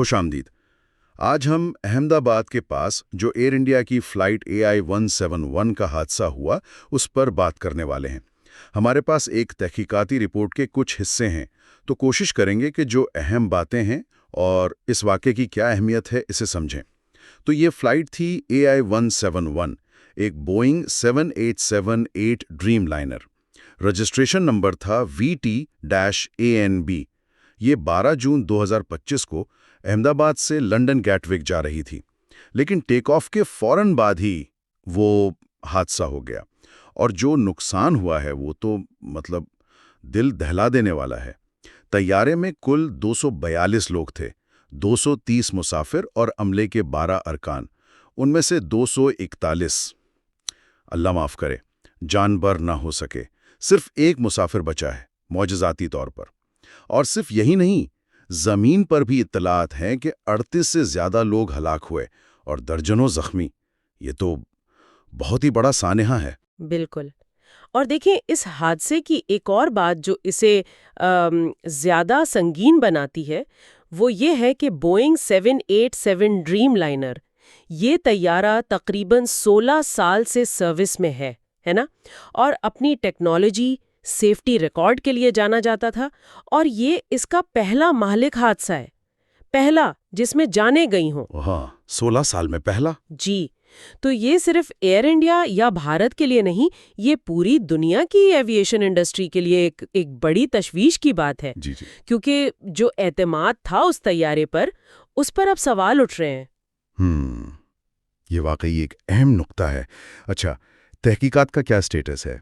خوش آمدید۔ آج ہم احمد آباد کے پاس جو ایئر انڈیا کی فلائٹ AI-171 کا حادثہ ہوا اس پر بات کرنے والے ہیں۔ ہمارے پاس ایک تحقیقاتی رپورٹ کے کچھ حصے ہیں، تو کوشش کریں گے کہ جو اہم باتیں ہیں اور اس واقعے کی کیا اہمیت ہے اسے سمجھیں۔ تو یہ فلائٹ تھی AI-171، ایک Boeing 7878 Dreamliner. Registration number تھا VT-ANB۔ یہ 12 جون 2025 کو احمد آباد سے لنڈن گیٹ وک جا رہی تھی، لیکن ٹیک آف کے فوراً بعد ہی وہ حادثہ ہو گیا، اور جو نقصان ہوا ہے وہ تو دل دہلا دینے والا ہے۔ طیارے میں کل 242 لوگ تھے، 230 مسافر اور عملے کے 12 ارکان، ان میں سے 241 اللہ معاف کرے جان بر نہ ہو سکے۔ صرف ایک مسافر بچا ہے معجزاتی طور پر۔ اور صرف یہی نہیں، زمین پر بھی اطلاعات ہیں کہ 38 سے زیادہ لوگ ہلاک ہوئے اور درجنوں زخمی۔ یہ تو بہت ہی بڑا سانحہ ہے۔ بالکل۔ اور دیکھیں، اس حادثے کی ایک اور بات جو اسے زیادہ سنگین بناتی ہے وہ یہ ہے کہ بوئنگ 787 ڈریم لائنر، یہ طیارہ تقریباً 16 سال سے سروس میں ہے نا، اور اپنی ٹیکنالوجی، سیفٹی ریکارڈ کے لیے جانا جاتا تھا، اور یہ اس کا پہلا مہلک حادثہ ہے، پہلا جس میں جانیں گئی ہوں۔ ہاں، 16 سال میں پہلا۔ جی، تو یہ صرف ایئر انڈیا یا بھارت کے لیے نہیں، یہ پوری دنیا کی ایویشن انڈسٹری کے لیے ایک بڑی تشویش کی بات ہے۔ جی۔ کیونکہ جو اعتماد تھا اس طیارے پر، اس پر اب سوال اٹھ رہے ہیں۔ یہ واقعی ایک اہم نقطہ ہے۔ اچھا، تحقیقات کا کیا سٹیٹس ہے؟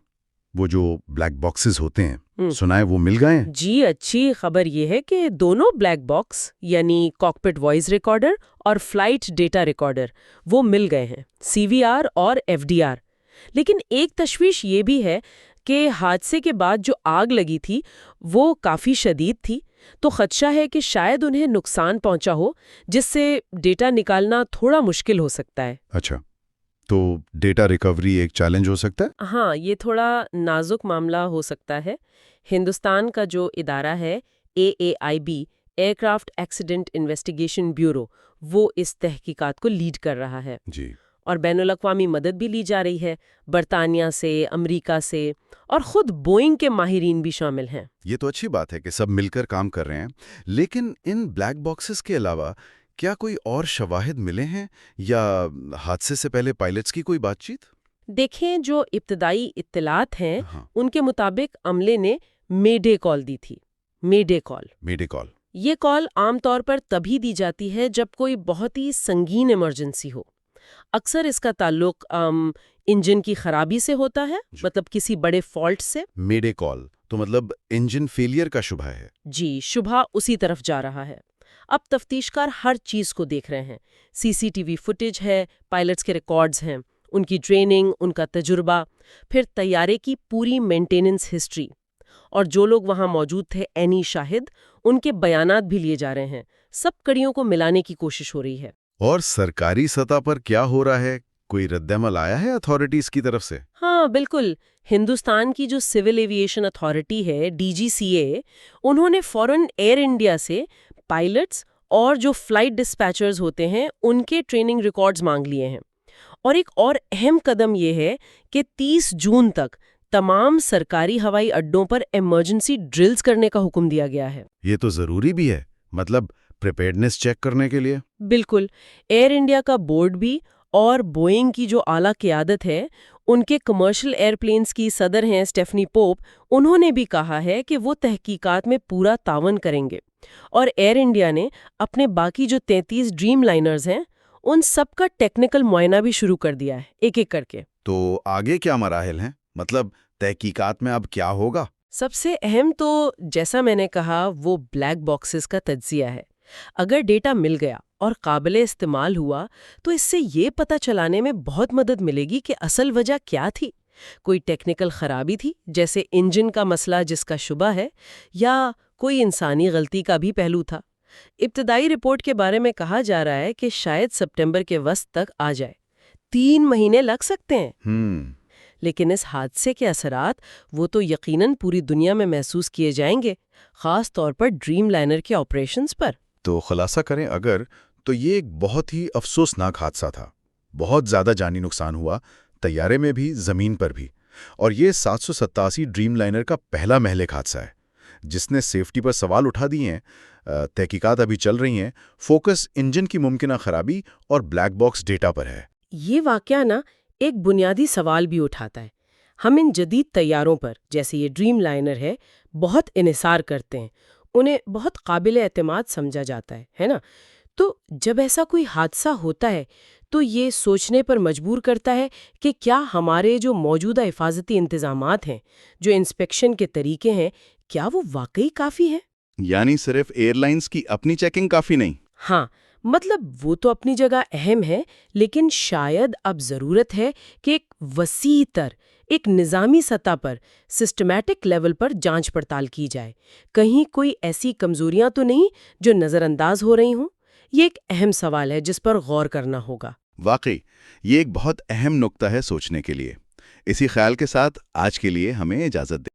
وہ جو بلیک باکسز ہوتے ہیں، سنا ہے وہ مل گئے ہیں؟ جی، اچھی خبر یہ ہے کہ دونوں بلیک باکس یعنی کاکپٹ وائس ریکارڈر اور فلائٹ ڈیٹا ریکارڈر وہ مل گئے ہیں، CVR اور FDR۔ لیکن ایک تشویش یہ بھی ہے کہ حادثے کے بعد جو آگ لگی تھی وہ کافی شدید تھی، تو خدشہ ہے کہ شاید انہیں نقصان پہنچا ہو، جس سے ڈیٹا نکالنا تھوڑا مشکل ہو سکتا ہے۔ اچھا، تو ڈیٹا ریکوری ایک چیلنج ہو سکتا ہے؟ ہاں، یہ تھوڑا نازک معاملہ ہو سکتا ہے۔ ہندوستان کا جو ادارہ ہے AAIB، aircraft accident investigation bureau, وہ اس تحقیقات کو لیڈ کر رہا ہے۔ جی۔ اور بین الاقوامی مدد بھی لی جا رہی ہے، برطانیہ سے، امریکہ سے، اور خود بوئنگ کے ماہرین بھی شامل ہیں۔ یہ تو اچھی بات ہے کہ سب مل کر کام کر رہے ہیں، لیکن ان بلیک باکسز کے علاوہ کیا کوئی اور شواہد ملے ہیں یا حادثے سے پہلے پائلٹس کی کوئی بات چیت؟ دیکھیں، جو ابتدائی اطلاعات ہیں ان کے مطابق عملے نے میڈے کال دی تھی۔ میڈے کال یہ کال عام طور پر تبھی دی جاتی ہے جب کوئی بہت ہی سنگین ایمرجنسی ہو۔ اکثر اس کا تعلق انجن کی خرابی سے ہوتا ہے، کسی بڑے فالٹ سے۔ میڈے کال تو انجن فیلئر کا شبہ ہے۔ جی، شبہ اسی طرف جا رہا ہے۔ اب تفتیش کار ہر چیز کو دیکھ رہے ہیں، CCTV فوٹیج ہے، پائلٹس کے ریکارڈز ہیں، ان کی ٹریننگ، ان کا تجربہ، پھر طیارے کی پوری مینٹیننس ہسٹری، اور جو لوگ وہاں موجود تھے عینی شاہد، ان کے بیانات بھی لیے جا رہے ہیں۔ سب کڑیوں کو ملانے کی کوشش ہو رہی ہے۔ اور سرکاری سطح پر کیا ہو رہا ہے؟ کوئی رد عمل آیا ہے اتھارٹیز کی طرف سے؟ ہاں بالکل، ہندوستان کی جو سول ایویشن اتھارٹی ہے DGCA، انہوں نے فوراً ایئر انڈیا سے پائلٹس اور جو فلائٹ ڈسپیچرز ہوتے ہیں ان کے ٹریننگ ریکارڈز مانگ لیے ہیں۔ اور ایک اور اہم قدم یہ ہے کہ 30 جون تک تمام سرکاری ہوائی اڈوں پر ایمرجنسی ڈرلز کرنے کا حکم دیا گیا ہے۔ یہ تو ضروری بھی ہے، پریپیئرڈنس چیک کرنے کے لیے۔ بالکل، ایئر انڈیا کا بورڈ بھی اور بوئنگ کی جو اعلیٰ قیادت ہے، ان کے کمرشل ایئرپلینز کی صدر ہیں اسٹیفنی پوپ، انہوں نے بھی کہا ہے کہ وہ تحقیقات میں پورا تعاون کریں گے۔ اور ایئر انڈیا نے اپنے باقی جو 33 ڈریم لائنرز ہیں ان سب کا ٹیکنیکل معائنہ بھی شروع کر دیا ہے، ایک ایک کر کے۔ تو آگے کیا مراحل ہیں؟ تحقیقات میں اب کیا ہوگا؟ سب سے اہم تو جیسا میں نے کہا وہ بلیک باکسز کا تجزیہ ہے۔ اگر ڈیٹا مل گیا اور قابل استعمال ہوا تو اس سے یہ پتہ چلانے میں بہت مدد ملے گی کہ اصل وجہ کیا تھی۔ کوئی ٹیکنیکل خرابی تھی جیسے انجن کا مسئلہ جس کا شبہ ہے، یا کوئی انسانی غلطی کا بھی پہلو تھا۔ ابتدائی رپورٹ کے بارے میں کہا جا رہا ہے کہ شاید ستمبر کے وسط تک آ جائے، 3 مہینے لگ سکتے ہیں۔ لیکن اس حادثے کے اثرات وہ تو یقیناً پوری دنیا میں محسوس کیے جائیں گے، خاص طور پر ڈریم لائنر کے آپریشنز پر۔ تو خلاصہ کریں اگر، تو یہ ایک بہت ہی افسوسناک حادثہ تھا. بہت زیادہ جانی نقصان ہوا، طیارے میں بھی، زمین پر بھی. اور یہ 787 ڈریم لائنر کا پہلا مہلک حادثہ ہے جس نے سیفٹی پر سوال اٹھا دیے ہیں. تحقیقات ابھی چل رہی ہیں. فوکس انجن کی ممکنہ خرابی اور بلیک باکس ڈیٹا پر ہے. یہ واقعہ نا ایک بنیادی سوال بھی اٹھاتا ہے. ہم ان جدید طیاروں پر، جیسے یہ ڈریم لائنر ہے، بہت انحصار کرتے ہیں. انہیں بہت قابل اعتماد سمجھا جاتا ہے نا؟ تو جب ایسا کوئی حادثہ ہوتا ہے تو یہ سوچنے پر مجبور کرتا ہے کہ کیا ہمارے جو موجودہ حفاظتی انتظامات ہیں، جو انسپیکشن کے طریقے ہیں، کیا وہ واقعی کافی ہیں؟ یعنی صرف ایئر لائنز کی اپنی چیکنگ کافی نہیں؟ ہاں، مطلب وہ تو اپنی جگہ اہم ہے، لیکن شاید اب ضرورت ہے کہ ایک وسیع تر، ایک نظامی سطح پر، سسٹمیٹک لیول پر جانچ پڑتال کی جائے. کہیں کوئی ایسی کمزوریاں تو نہیں جو نظر انداز ہو رہی ہوں؟ یہ ایک اہم سوال ہے جس پر غور کرنا ہوگا. واقعی یہ ایک بہت اہم نقطہ ہے سوچنے کے لیے. اسی خیال کے ساتھ آج کے لیے ہمیں اجازت دیں.